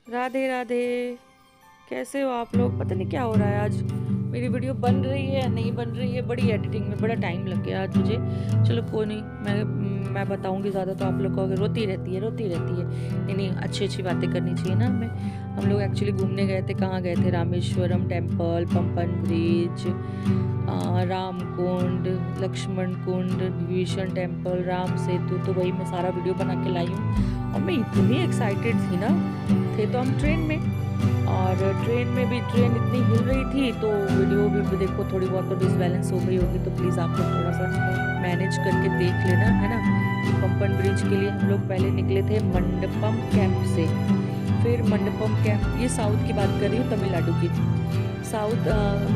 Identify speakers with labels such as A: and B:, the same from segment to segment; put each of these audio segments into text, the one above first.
A: राधे राधे। कैसे हो आप लोग? पता नहीं क्या हो रहा है आज। मेरी वीडियो बन रही है या नहीं बन रही है, बड़ी एडिटिंग में बड़ा टाइम लग गया आज मुझे। चलो कोई नहीं, मैं बताऊंगी ज़्यादा तो आप लोग कहोगे रोती रहती है रोती रहती है। नहीं नहीं, अच्छी अच्छी बातें करनी चाहिए ना हमें। हम लोग एक्चुअली घूमने गए थे। कहाँ गए थे? रामेश्वरम टेम्पल, पंपन ब्रिज, राम कुंड, लक्ष्मण कुंड, विभीषण टेम्पल, राम सेतु। तो वही मैं सारा वीडियो बना के लाई हूँ और मैं इतनी एक्साइटेड थी ना। थे तो हम ट्रेन में, और ट्रेन में भी ट्रेन इतनी हिल रही थी तो वीडियो भी देखो थोड़ी बहुत तो डिसबैलेंस हो गई होगी, तो प्लीज़ आप लोग थोड़ा सा मैनेज करके देख लेना, है ना। कि पंपन ब्रिज के लिए हम लोग पहले निकले थे मंडपम कैंप से। फिर मंडपम कैंप, ये साउथ की बात कर रही हूँ, तमिलनाडु की। साउथ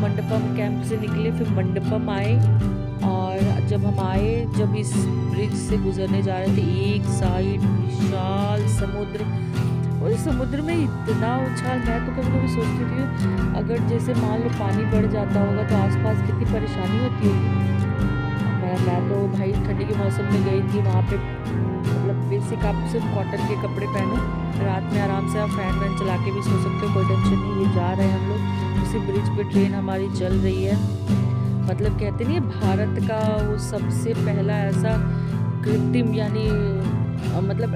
A: मंडपम कैंप से निकले, फिर मंडपम आए। और जब हम आए, जब इस ब्रिज से गुजरने जा रहे थे, एक साइड विशाल समुद्र, और इस समुद्र में इतना उछाल। मैं तो कभी कभी सोचती थी अगर जैसे मान लो पानी बढ़ जाता होगा तो आसपास कितनी परेशानी होती होगी। मैं तो भाई ठंडी के मौसम में गई थी वहाँ पे। मतलब बेसिक आप सिर्फ कॉटन के कपड़े पहनो, रात में आराम से आप फैन वैन चला के भी सो सकते हो, कोई टेंशन नहीं। ये जा रहे हैं हम लोग, उसी ब्रिज पे ट्रेन हमारी चल रही है। मतलब कहते नहीं है, भारत का वो सबसे पहला ऐसा कृत्रिम, यानी मतलब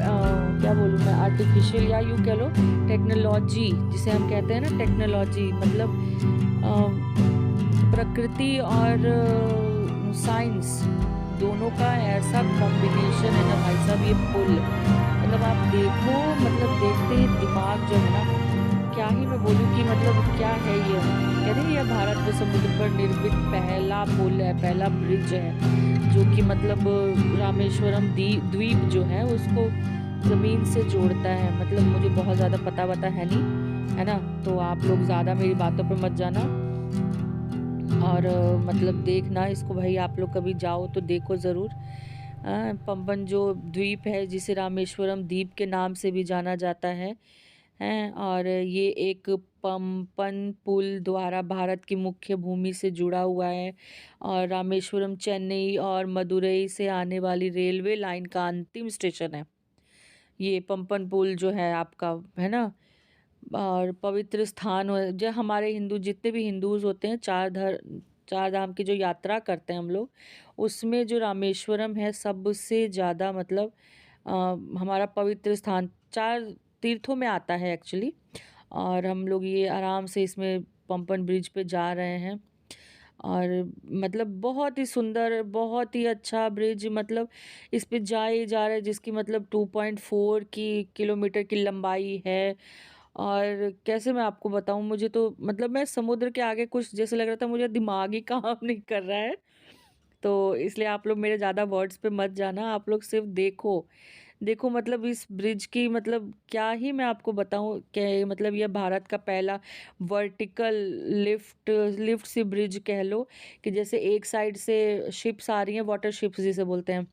A: क्या बोलूँ मैं, आर्टिफिशियल या यूँ कह लो टेक्नोलॉजी, जिसे हम कहते हैं ना टेक्नोलॉजी, मतलब प्रकृति और साइंस दोनों का ऐसा कॉम्बिनेशन है ना भाई साहब, ये पुल। मतलब आप देखो, मतलब देखते ही दिमाग जो है ना, क्या ही मैं बोलूँ कि मतलब क्या है ये। कहते हैं ये भारत में समुद्र पर निर्मित पहला पुल है, पहला ब्रिज है, जो कि मतलब रामेश्वरम द्वीप जो है उसको ज़मीन से जोड़ता है। मतलब मुझे बहुत ज़्यादा पता वता है नहीं, है ना। तो आप लोग ज़्यादा मेरी बातों पर मत जाना, और मतलब देखना इसको भाई। आप लोग कभी जाओ तो देखो ज़रूर। पंबन जो द्वीप है, जिसे रामेश्वरम द्वीप के नाम से भी जाना जाता है। और ये एक पंपन पुल द्वारा भारत की मुख्य भूमि से जुड़ा हुआ है, और रामेश्वरम चेन्नई और मदुरई से आने वाली रेलवे लाइन का अंतिम स्टेशन है। ये पंपन पुल जो है आपका, है ना। और पवित्र स्थान जो हमारे हिंदू, जितने भी हिंदूज होते हैं, चार धाम की जो यात्रा करते हैं हम लोग, उसमें जो रामेश्वरम है सबसे ज़्यादा मतलब अ, हमारा पवित्र स्थान चार तीर्थों में आता है एक्चुअली। और हम लोग ये आराम से इसमें पंपन ब्रिज पे जा रहे हैं। और मतलब बहुत ही सुंदर, बहुत ही अच्छा ब्रिज। मतलब इस पे जा ही जा रहे हैं, जिसकी मतलब 2.4 किलोमीटर की लंबाई है। और कैसे मैं आपको बताऊं, मुझे तो मतलब मैं समुद्र के आगे कुछ जैसे लग रहा था, मुझे दिमाग ही काम नहीं कर रहा है। तो इसलिए आप लोग मेरे ज़्यादा वर्ड्स पे मत जाना, आप लोग सिर्फ देखो। देखो मतलब इस ब्रिज की मतलब क्या ही मैं आपको बताऊं कि मतलब यह भारत का पहला वर्टिकल लिफ्ट लिफ्ट सी ब्रिज कह लो। कि जैसे एक साइड से शिप्स आ रही हैं, वाटर शिप्स जिसे बोलते हैं,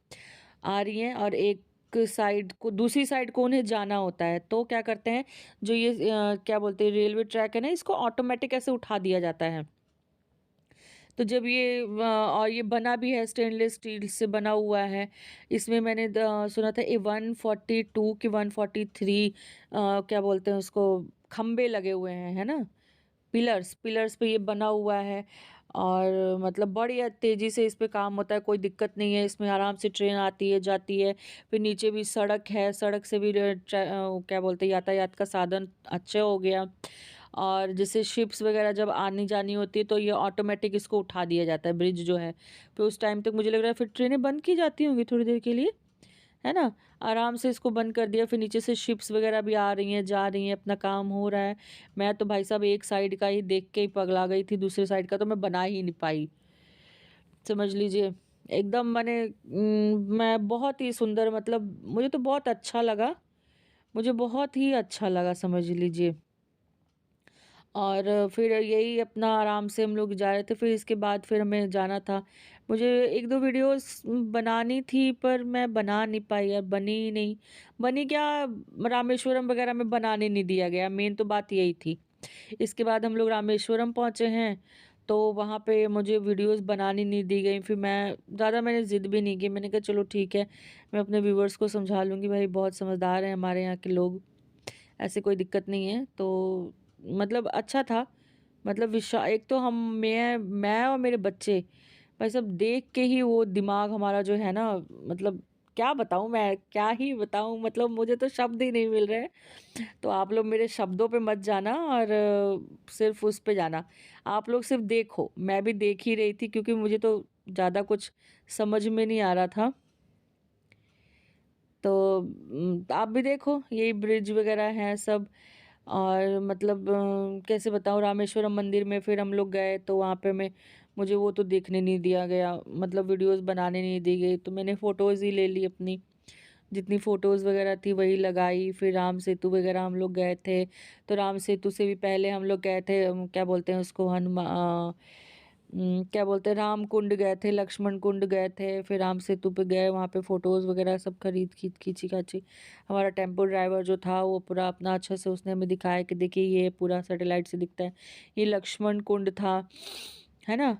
A: आ रही हैं, और एक साइड को, दूसरी साइड को उन्हें जाना होता है, तो क्या करते हैं, जो ये क्या बोलते हैं, रेलवे ट्रैक है ना, इसको ऑटोमेटिक ऐसे उठा दिया जाता है। तो जब ये और ये बना भी है, स्टेनलेस स्टील से बना हुआ है। इसमें मैंने सुना था ये 142 की 143 क्या बोलते हैं उसको, खम्भे लगे हुए हैं, है ना। पिलर्स पिलर्स पे ये बना हुआ है। और मतलब बड़ी तेज़ी से इस पे काम होता है, कोई दिक्कत नहीं है इसमें, आराम से ट्रेन आती है जाती है। फिर नीचे भी सड़क है, सड़क से भी क्या बोलते हैं, यातायात का साधन अच्छा हो गया। और जैसे शिप्स वगैरह जब आनी जानी होती है तो ये ऑटोमेटिक इसको उठा दिया जाता है, ब्रिज जो है। फिर उस टाइम तक मुझे लग रहा है फिर ट्रेनें बंद की जाती होंगी थोड़ी देर के लिए, है ना। आराम से इसको बंद कर दिया, फिर नीचे से शिप्स वगैरह भी आ रही हैं जा रही हैं, अपना काम हो रहा है। मैं तो भाई साहब एक साइड का ही देख के ही पगला गई थी, दूसरे साइड का तो मैं बना ही नहीं पाई, समझ लीजिए। एकदम मैं बहुत ही सुंदर, मतलब मुझे तो बहुत अच्छा लगा, मुझे बहुत ही अच्छा लगा, समझ लीजिए। और फिर यही अपना आराम से हम लोग जा रहे थे। फिर इसके बाद फिर हमें जाना था। मुझे एक दो वीडियोस बनानी थी पर मैं बना नहीं पाई यार, बनी ही नहीं। बनी क्या, रामेश्वरम वगैरह में बनाने नहीं दिया गया, मेन तो बात यही थी। इसके बाद हम लोग रामेश्वरम पहुँचे हैं, तो वहाँ पे मुझे वीडियोस बनानी नहीं दी गई। फिर मैंने ज़िद भी नहीं की, मैंने कहा चलो ठीक है, मैं अपने व्यूवर्स को समझा लूँगी, भाई बहुत समझदार हैं हमारे यहाँ के लोग, ऐसे कोई दिक्कत नहीं है। तो मतलब अच्छा था, मतलब एक तो मैं और मेरे बच्चे भाई सब देख के ही वो दिमाग हमारा जो है ना, मतलब क्या बताऊँ मैं, क्या ही बताऊँ, मतलब मुझे तो शब्द ही नहीं मिल रहे हैं। तो आप लोग मेरे शब्दों पे मत जाना और सिर्फ उस पे जाना। आप लोग सिर्फ देखो, मैं भी देख ही रही थी क्योंकि मुझे तो ज़्यादा कुछ समझ में नहीं आ रहा था। तो आप भी देखो, यही ब्रिज वगैरह हैं सब। और मतलब कैसे बताऊँ, रामेश्वरम मंदिर में फिर हम लोग गए तो वहाँ पे मुझे वो तो देखने नहीं दिया गया, मतलब वीडियोस बनाने नहीं दी गई, तो मैंने फ़ोटोज़ ही ले ली अपनी, जितनी फ़ोटोज़ वगैरह थी वही लगाई। फिर राम सेतु वगैरह हम लोग गए थे, तो राम सेतु से भी पहले हम लोग गए थे, क्या बोलते हैं उसको, क्या बोलते हैं, राम कुंड गए थे, लक्ष्मण कुंड गए थे, फिर राम सेतु पे गए, वहाँ पे फ़ोटोज़ वगैरह सब खींची खाची। हमारा टेम्पो ड्राइवर जो था वो पूरा अपना अच्छा से उसने हमें दिखाया कि देखिए ये पूरा सैटेलाइट से दिखता है, ये लक्ष्मण कुंड था, है ना।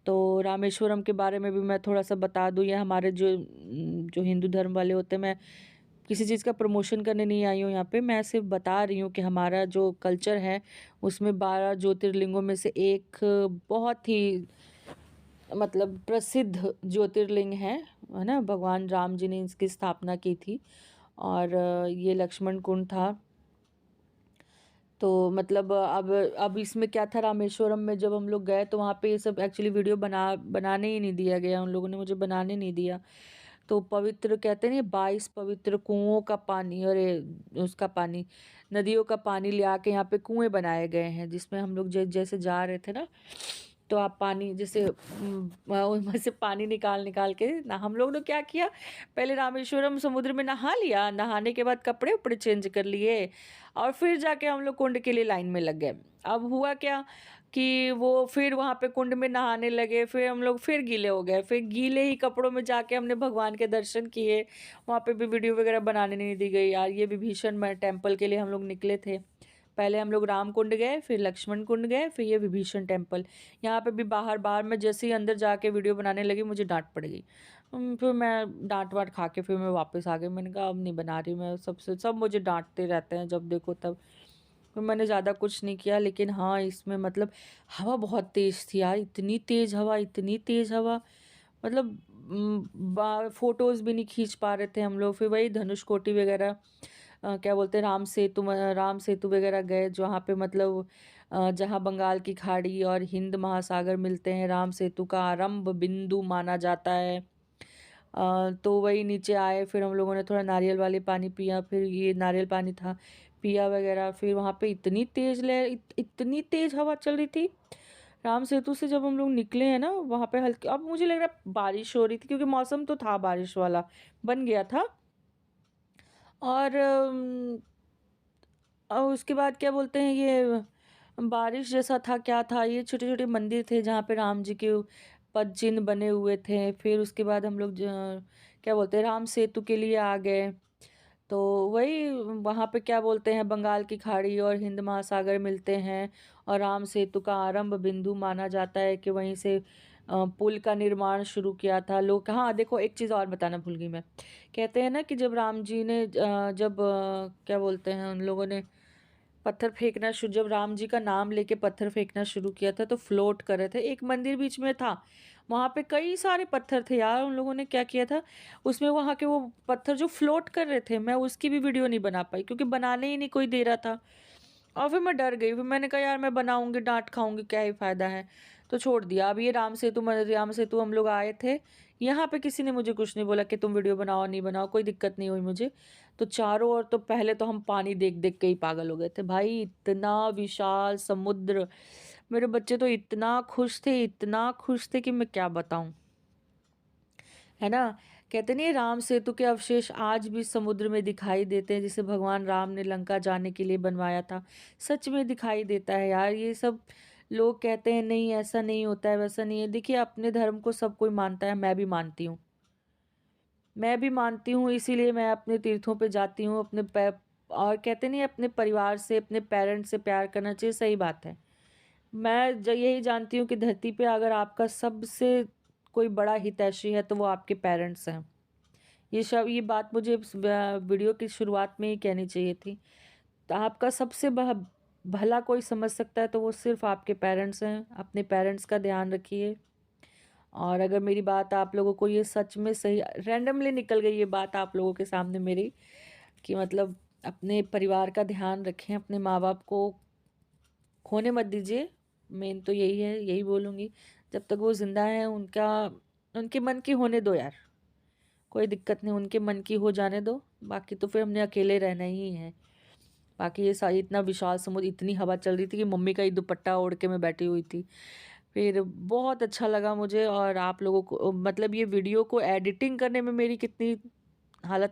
A: तो रामेश्वरम के बारे में भी मैं थोड़ा सा बता दूँ, ये हमारे जो जो हिंदू धर्म वाले होते हैं, मैं किसी चीज़ का प्रमोशन करने नहीं आई हूँ यहाँ पे, मैं सिर्फ बता रही हूँ कि हमारा जो कल्चर है उसमें 12 ज्योतिर्लिंगों में से एक बहुत ही मतलब प्रसिद्ध ज्योतिर्लिंग है ना, भगवान राम जी ने इसकी स्थापना की थी। और ये लक्ष्मण कुंड था। तो मतलब अब इसमें क्या था, रामेश्वरम में जब हम लोग गए तो वहाँ पे ये सब एक्चुअली वीडियो बनाने ही नहीं दिया गया, उन लोगों ने मुझे बनाने नहीं दिया। तो पवित्र कहते नहीं, 22 पवित्र कुओं का पानी, और उसका पानी, नदियों का पानी ले आके यहाँ पे कुएं बनाए गए हैं, जिसमें हम लोग जैसे जा रहे थे ना, तो आप पानी जैसे उनमें से पानी निकाल निकाल के ना, हम लोग ने क्या किया, पहले रामेश्वरम समुद्र में नहा लिया, नहाने के बाद कपड़े उपड़े चेंज कर लिए, और फिर जाके हम लोग कुंड के लिए लाइन में लग गए। अब हुआ क्या कि वो फिर वहाँ पे कुंड में नहाने लगे, फिर हम लोग फिर गीले हो गए, फिर गीले ही कपड़ों में जाके हमने भगवान के दर्शन किए। वहाँ पे भी वीडियो वगैरह बनाने नहीं दी गई यार, ये विभीषण टेम्पल के लिए हम लोग निकले थे। पहले हम लोग राम कुंड गए, फिर लक्ष्मण कुंड गए, फिर ये विभीषण टेम्पल। यहाँ पे भी बाहर बाहर में जैसे ही अंदर जाके वीडियो बनाने लगी मुझे डांट पड़ गई। फिर मैं डांट वाट खा के फिर मैं वापस आ गई, मैंने कहा अब नहीं बना रही मैं, सबसे सब मुझे डांटते रहते हैं जब देखो तब। फिर मैंने ज़्यादा कुछ नहीं किया, लेकिन हाँ इसमें मतलब हवा बहुत तेज़ थी यार, इतनी तेज़ हवा, इतनी तेज़ हवा, मतलब फोटोज़ भी नहीं खींच पा रहे थे हम लोग। फिर वही धनुषकोटी वगैरह, क्या बोलते हैं, राम सेतु वगैरह गए, जहाँ पे मतलब जहाँ बंगाल की खाड़ी और हिंद महासागर मिलते हैं, राम सेतु का आरंभ बिंदु माना जाता है। तो वही नीचे आए, फिर हम लोगों ने थोड़ा नारियल वाले पानी पिया, फिर ये नारियल पानी था पिया वगैरह। फिर वहाँ पे इतनी तेज़ इतनी तेज़ हवा चल रही थी। राम सेतु से जब हम लोग निकले हैं ना, वहाँ पे हल्की, अब मुझे लग रहा है बारिश हो रही थी क्योंकि मौसम तो था बारिश वाला, बन गया था। और उसके बाद क्या बोलते हैं, ये बारिश जैसा था, क्या था, ये छोटे छोटे मंदिर थे जहाँ पे राम जी के पद चिन्ह बने हुए थे। फिर उसके बाद हम लोग क्या बोलते हैं, राम सेतु के लिए आ गए। तो वही वहाँ पे क्या बोलते हैं, बंगाल की खाड़ी और हिंद महासागर मिलते हैं, और राम सेतु का आरंभ बिंदु माना जाता है कि वहीं से पुल का निर्माण शुरू किया था लोग। हाँ देखो, एक चीज़ और बताना भूल गई मैं, कहते हैं ना कि जब राम जी ने जब क्या बोलते हैं, उन लोगों ने पत्थर फेंकना शुरू, जब राम जी का नाम लेके पत्थर फेंकना शुरू किया था तो फ्लोट कर रहे थे, एक मंदिर बीच में था, वहाँ पे कई सारे पत्थर थे यार। उन लोगों ने क्या किया था, उसमें वहाँ के वो पत्थर जो फ्लोट कर रहे थे, मैं उसकी भी वीडियो नहीं बना पाई क्योंकि बनाने ही नहीं कोई दे रहा था। और फिर मैं डर गई, फिर मैंने कहा यार मैं बनाऊंगी डांट खाऊंगी, क्या ही फायदा है, तो छोड़ दिया। अब ये राम सेतु हम लोग आए थे, यहाँ पे किसी ने मुझे कुछ नहीं बोला कि तुम वीडियो बनाओ नहीं बनाओ, कोई दिक्कत नहीं हुई मुझे। तो चारों ओर तो पहले तो हम पानी देख देख के ही पागल हो गए थे भाई, इतना विशाल समुद्र। मेरे बच्चे तो इतना खुश थे, इतना खुश थे कि मैं क्या बताऊं, है ना। कहते नहीं, राम सेतु के अवशेष आज भी समुद्र में दिखाई देते हैं, जिसे भगवान राम ने लंका जाने के लिए बनवाया था। सच में दिखाई देता है यार। ये सब लोग कहते हैं नहीं ऐसा नहीं होता है, वैसा नहीं है, देखिए अपने धर्म को सब कोई मानता है, मैं भी मानती हूँ, मैं भी मानती हूँ, इसीलिए मैं अपने तीर्थों पे जाती हूँ। और कहते नहीं, अपने परिवार से, अपने पेरेंट्स से प्यार करना चाहिए, सही बात है। मैं यही जानती हूँ कि धरती पे अगर आपका सबसे कोई बड़ा हितैषी है तो वो आपके पेरेंट्स हैं। ये बात मुझे वीडियो की शुरुआत में ही कहनी चाहिए थी। तो आपका सबसे भला कोई समझ सकता है तो वो सिर्फ आपके पेरेंट्स हैं। अपने पेरेंट्स का ध्यान रखिए। और अगर मेरी बात आप लोगों को ये सच में सही रैंडमली निकल गई ये बात आप लोगों के सामने मेरी, कि मतलब अपने परिवार का ध्यान रखें, अपने माँ बाप को खोने मत दीजिए। मेन तो यही है, यही बोलूँगी। जब तक वो ज़िंदा हैं उनका उनके मन की होने दो यार, कोई दिक्कत नहीं, उनके मन की हो जाने दो। बाकी तो फिर हमने अकेले रहना ही है। बाकी ये सारी इतना विशाल समुद्र, इतनी हवा चल रही थी कि मम्मी का ही दुपट्टा ओढ़ के मैं बैठी हुई थी। फिर बहुत अच्छा लगा मुझे। और आप लोगों को मतलब ये वीडियो को एडिटिंग करने में मेरी कितनी हालत